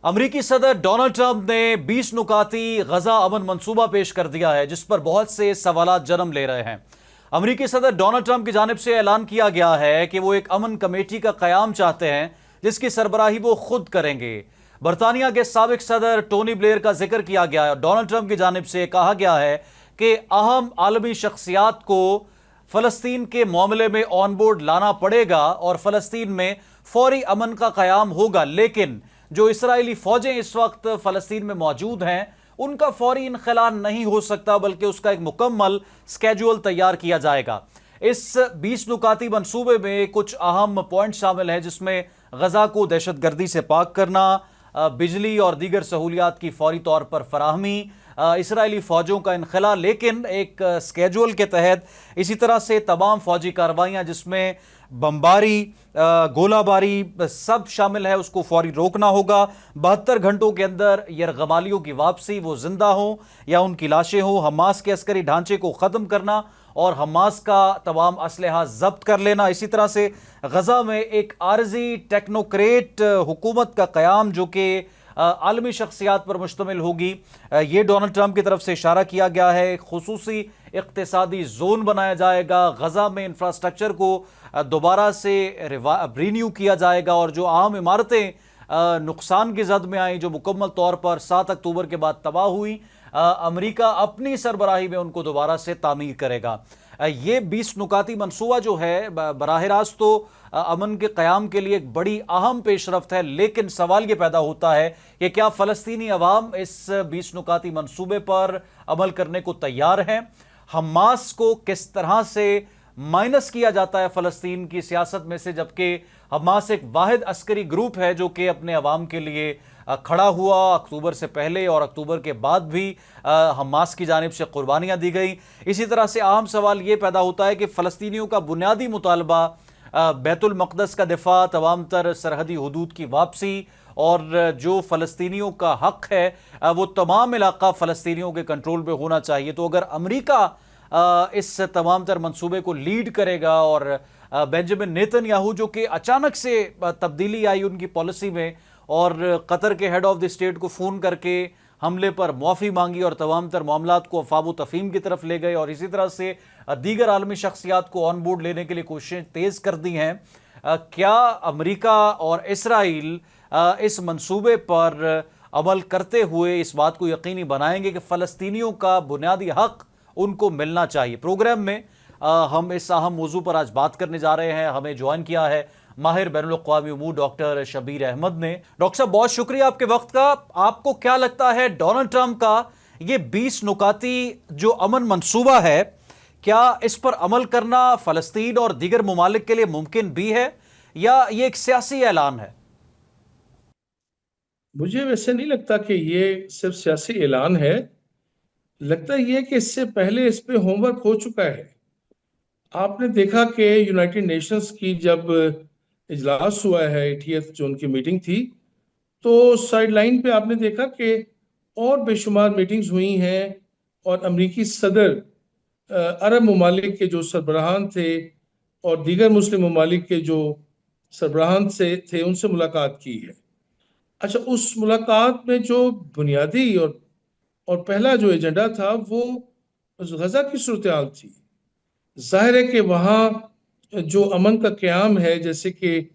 अमरीकी सदर Donald Trump ने 20 नुकाती गजा अमन मंसूबा पेश कर दिया है, जिस पर बहुत से सवालात जन्म ले रहे हैं। अमरीकी सदर डोनाल्ड ट्रंप की जानिब से ऐलान किया गया है कि वो एक अमन कमेटी का कयाम चाहते हैं, जिसकी सरबराही वो खुद करेंगे। बरतानिया के साबिक सदर टोनी ब्लेयर का जिक्र किया गया है। डोनाल्ड ट्रंप की जानिब से कहा गया है कि अहम आलमी शख्सियात को फलस्तीन के मामले में ऑन बोर्ड लाना पड़ेगा और फलस्तीन में फौरी अमन का कयाम होगा, लेकिन जो इसराइली फौजें इस वक्त फलस्तीन में मौजूद हैं उनका फौरी इनखला नहीं हो सकता, बल्कि उसका एक मुकम्मल स्केड्यूल तैयार किया जाएगा। इस 20 नुकाती मंसूबे में कुछ अहम पॉइंट शामिल हैं, जिसमें गजा को दहशतगर्दी से पाक करना, बिजली और दीगर सहूलियात की फौरी तौर पर फराहमी, इसराइली फ़ौजों का इनखला, लेकिन एक स्केड्यूल के तहत। इसी तरह से तमाम फ़ौजी कार्रवाइयाँ जिसमें बमबारी, गोलाबारी सब शामिल है, उसको फौरी रोकना होगा। 72 घंटों के अंदर यरगमालियों की वापसी, वो जिंदा हो या उनकी लाशें हो, हमास के अस्करी ढांचे को ख़त्म करना और हमास का तमाम असलहा जब्त कर लेना। इसी तरह से गजा में एक आर्जी टेक्नोक्रेट हुकूमत का क़याम जो कि आलमी शख्सियात पर मुश्तमिल होगी। ये डोनाल्ड ट्रंप की तरफ से इशारा किया गया है। खुसूसी इक्तिसादी जोन बनाया जाएगा, गजा में इंफ्रास्ट्रक्चर को दोबारा से रीन्यू किया जाएगा और जो आम इमारतें नुकसान की जद में आई, जो मुकम्मल तौर पर 7 अक्टूबर के बाद तबाह हुई, अमेरिका अपनी सरबराही में उनको दोबारा से तामीर करेगा। ये 20 नुकाती मनसूबा जो है बराह रास्त तो अमन के क़याम के लिए एक बड़ी अहम पेशरफ्त है, लेकिन सवाल ये पैदा होता है कि क्या फ़लस्तीनी अवाम इस 20 नुकाती मनसूबे पर अमल करने को तैयार हैं? हमास को किस तरह से माइनस किया जाता है फ़लस्तीन की सियासत में से, जबकि हमास एक वाहिद अस्करी ग्रुप है जो कि अपने अवाम के लिए खड़ा हुआ। अक्टूबर से पहले और अक्टूबर के बाद भी हमास की जानिब से कुर्बानियाँ दी गई। इसी तरह से अहम सवाल ये पैदा होता है कि फ़लस्तीनियों का बुनियादी मुतालबा बैतुल मक़दस का दिफा, तमाम तर सरहदी हदूद की वापसी और जो फ़लस्तीनियों का हक़ है वो तमाम इलाका फ़लस्तीनियों के कंट्रोल में होना चाहिए। तो अगर अमेरिका इस तमाम तर मंसूबे को लीड करेगा और बेंजामिन नेतन्याहू जो कि अचानक से तब्दीली आई उनकी पॉलिसी में और कतर के हेड ऑफ द स्टेट को फ़ोन करके हमले पर मुआफ़ी मांगी और तमाम तर मामलात को अफ़वाब तफ़हीम की तरफ ले गए और इसी तरह से दीगर आलमी शख्सियात को ऑन बोर्ड लेने के लिए कोशिशें तेज़ कर दी हैं, क्या अमेरिका और इसराइल इस मंसूबे पर अमल करते हुए इस बात को यकीनी बनाएंगे कि फ़लस्तीनियों का बुनियादी हक़ उनको मिलना चाहिए? प्रोग्राम में हम इस अहम मौजू पर आज बात करने जा रहे हैं। हमें ज्वाइन किया है माहिर बैनुल-अक़वामी उमूर डॉक्टर शबीर अहमद ने। डॉक्टर साहब, बहुत शुक्रिया आपके वक्त का। आपको क्या लगता है डोनाल्ड ट्रंप का ये 20 नुकाती जो अमन मंसूबा है, क्या इस पर अमल करना फ़लस्तीन और दीगर ममालिक के लिए मुमकिन भी है या ये एक सियासी ऐलान है? मुझे वैसे नहीं लगता कि ये सिर्फ सियासी ऐलान है। लगता ये है कि इससे पहले इस पे होमवर्क हो चुका है। आपने देखा कि यूनाइटेड नेशंस की जब इजलास हुआ है, 80th जो उनकी मीटिंग थी, तो साइड लाइन पे आपने देखा कि और बेशुमार मीटिंग्स हुई हैं और अमरीकी सदर अरब ममालिक के जो सरबराहान थे और दीगर मुस्लिम ममालिक के जो सरबराहान से थे उनसे मुलाकात की है। अच्छा, उस मुलाकात में जो बुनियादी और पहला जो एजेंडा था वो गजा की सूरत हाल थी। जाहिर है कि वहाँ जो अमन का क़याम है, जैसे कि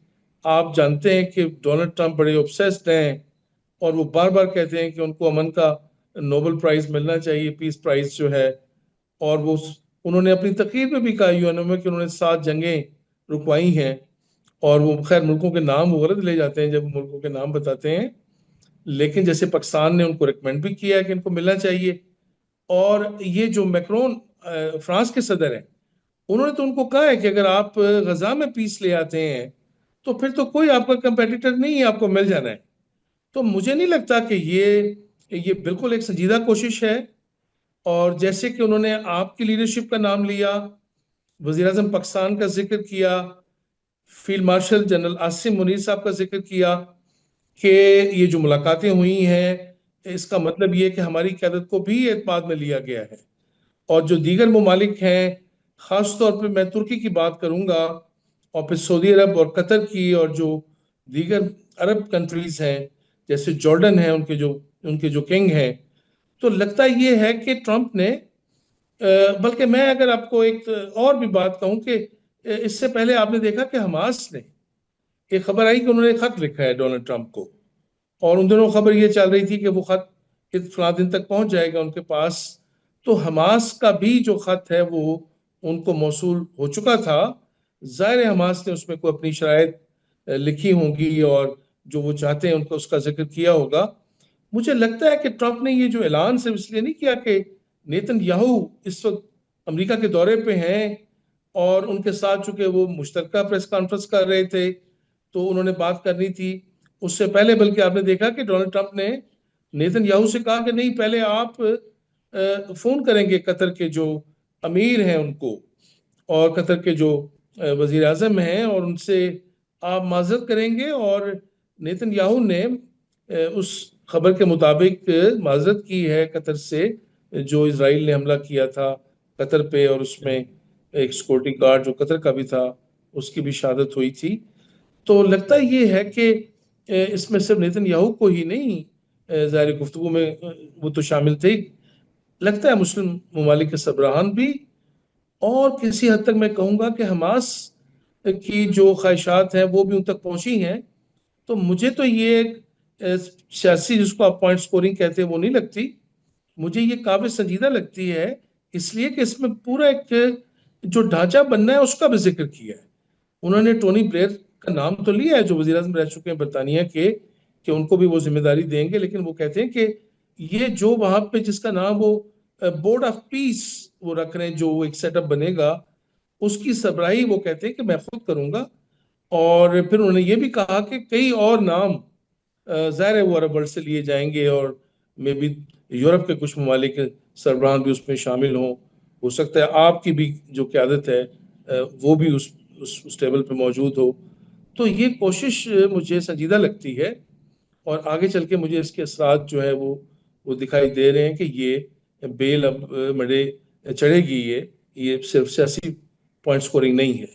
आप जानते हैं कि डोनाल्ड ट्रंप बड़े ऑब्सेस्ड हैं और वो बार बार कहते हैं कि उनको अमन का नोबेल प्राइज़ मिलना चाहिए, पीस प्राइज़ जो है। और वो उन्होंने अपनी तकरीर में भी कहा यूएनओ में कि उन्होंने 7 जंगें रुकवाई हैं। और वो खैर मुल्कों के नाम वो गलत ले जाते हैं जब मुल्कों के नाम बताते हैं, लेकिन जैसे पाकिस्तान ने उनको रिकमेंड भी किया है कि इनको मिलना चाहिए। और ये जो मैक्रोन फ्रांस के सदर हैं, उन्होंने तो उनको कहा है कि अगर आप गजा में पीस ले आते हैं तो फिर तो कोई आपका कंपेटिटर नहीं है, आपको मिल जाना है। तो मुझे नहीं लगता कि ये बिल्कुल एक संजीदा कोशिश है। और जैसे कि उन्होंने आपकी लीडरशिप का नाम लिया, वज़ीर आज़म पाकिस्तान का जिक्र किया, field marshal general Asim Munir साहब का जिक्र किया कि ये जो मुलाकातें हुई हैं इसका मतलब ये है कि हमारी क़यादत को भी एतमाद में लिया गया है। और जो दीगर ममालिक हैं, ख़ास तौर पे मैं तुर्की की बात करूँगा और फिर सऊदी अरब और कतर की और जो दीगर अरब कंट्रीज़ हैं, जैसे जॉर्डन है, उनके जो किंग हैं। तो लगता ये है कि ट्रंप ने बल्कि मैं अगर आपको एक और भी बात कहूं कि इससे पहले आपने देखा कि हमास ने एक खबर आई कि उन्होंने खत लिखा है डोनाल्ड ट्रंप को, और उन दिनों खबर ये चल रही थी कि वो खत इस फला दिन तक पहुंच जाएगा उनके पास। तो हमास का भी जो खत है वो उनको मौसूल हो चुका था। जाहिर है हमास ने उसमें कोई अपनी शराइत लिखी होंगी और जो वो चाहते हैं उनको उसका जिक्र किया होगा। मुझे लगता है कि ट्रंप ने ये जो ऐलान सिर्फ इसलिए नहीं किया कि नेतन्याहू इस वक्त अमेरिका के दौरे पे हैं और उनके साथ चूंकि वो मुश्तरका प्रेस कॉन्फ्रेंस कर रहे थे तो उन्होंने बात करनी थी। उससे पहले बल्कि आपने देखा कि डोनाल्ड ट्रंप ने नेतन्याहू से कहा कि नहीं, पहले आप फोन करेंगे कतर के जो अमीर हैं उनको, और कतर के जो वजीर आजम हैं, और उनसे आप माजरत करेंगे। और नेतन्याहू ने उस खबर के मुताबिक माजरत की है कतर से, जो इसराइल ने हमला किया था कतर पे, और उसमें एक सिक्योरिटी गार्ड जो कतर का भी था उसकी भी शहादत हुई थी। तो लगता ये है कि इसमें सिर्फ नेतन्याहू को ही नहीं, ज़ाहिर गुफ्तगू में वो तो शामिल थे, लगता है मुस्लिम ममालिक के सरबराहान भी, और किसी हद तक मैं कहूँगा कि हमास की जो ख्वाहिशात हैं वो भी उन तक पहुंची हैं। तो मुझे तो ये एक सियासी, जिसको आप पॉइंट स्कोरिंग कहते हैं, वो नहीं लगती। मुझे ये काबिल संजीदा लगती है, इसलिए कि इसमें पूरा एक जो ढांचा बनना है उसका भी जिक्र किया है। उन्होंने टोनी ब्लेयर का नाम तो लिया है जो वज़ीर आज़म रह चुके हैं बरतानिया के, कि उनको भी वो जिम्मेदारी देंगे, लेकिन वो कहते हैं कि ये जो वहां पे जिसका नाम वो बोर्ड ऑफ पीस वो रख रहे हैं, जो एक सेटअप बनेगा, उसकी सरबराही वो कहते हैं कि मैं खुद करूंगा। और फिर उन्होंने ये भी कहा कि कई और नाम जाहिर है वो अरब वर्ल्ड से लिए जाएंगे, और मे बी यूरोप के कुछ ममालिक सरबराह भी उसमें शामिल हों। हो सकता है आपकी भी जो क़यादत है वो भी उस टेबल पे मौजूद हो। तो ये कोशिश मुझे संजीदा लगती है, और आगे चल के मुझे इसके असरात जो है वो दिखाई दे रहे हैं कि ये बेल अब मडे चढ़ेगी। ये सिर्फ सियासी पॉइंट स्कोरिंग नहीं है।